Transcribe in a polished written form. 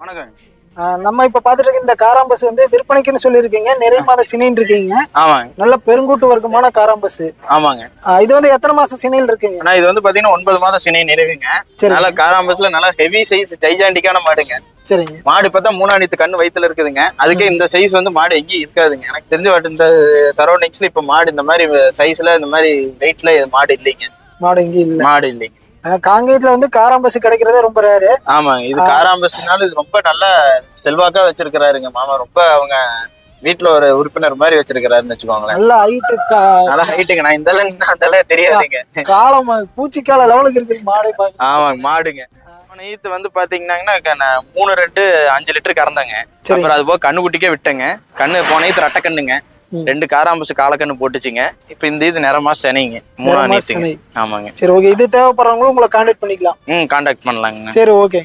வணக்கம். நம்ம இப்ப பாத்துட்டு இருக்க இந்த காராம்பஸ் வந்து விற்பனைக்குன்னு சொல்லியிருக்கீங்க. நிறைய மாத சினைன்னு இருக்கீங்க. ஆமாங்க. நல்ல பெருங்கூட்டு வர்க்கமான காராம்பஸ். ஆமாங்க. இது வந்து எத்தனை மாசம் சினையில் இருக்குங்க? ஆனா இது வந்து பாத்தீங்கன்னா 9 மாதம் சினை நிறைவுங்க. நல்ல காராம்பஸ்ல நல்லா ஹெவி சைஸ் ஜைஜாண்டிக்கான மாடுங்க. சரிங்க. மாடு பார்த்தா 3 கண்ணு வயித்துல இருக்குதுங்க. அதுக்கே இந்த சைஸ் வந்து மாடு எங்கேயும் இருக்காதுங்க. எனக்கு தெரிஞ்ச இந்த சரௌண்டிங்ஸ்ல இப்ப மாடு இந்த மாதிரி சைஸ்ல இந்த மாதிரி வெயிட்ல மாடு இல்லைங்க. மாடு எங்கேயும் இல்ல. மாடு இல்லைங்க. காங்கேயத்துல வந்து காராம்பஸ் கிடைக்கிறதே ரொம்ப ரேரு. ஆமாங்க. இது காராம்பஸ்னால இது ரொம்ப நல்ல செல்வாக்கா வச்சிருக்கிறாருங்க மாமா. ரொம்ப அவங்க வீட்டுல ஒரு உறுப்பினர் மாதிரி வச்சிருக்கிறாருன்னு வச்சுக்கோங்களேன். நல்ல ஹைட்டு. நல்ல ஹைட்டுங்க. நான் இந்த தெரியாதுங்க. காலம் பூச்சிக்கால லெவலுக்கு இருக்குது மாடு. ஆமாங்க. மாடுங்க. ஈத்து வந்து பாத்தீங்கன்னா 3 2 5 லிட்டர் கறந்தாங்க. அப்புறம் அது போக கண்ணுக்குட்டிக்கே விட்டேங்க. கண்ணு போன ஈத்து ரெட்டை கண்ணுங்க. 2 காராம்பஸ் காலக்கண்ணு போட்டுச்சுங்க. இப்ப இந்த இது நிறமா சனிங்க. 3 நீத்துங்க. ஆமாங்க. சரி, ஓகே. இது தேவைப்படுறவங்களும் உங்களை கான்டாக்ட் பண்ணிக்கலாம். கான்டாக்ட் பண்ணலாங்க. சரி, ஓகே.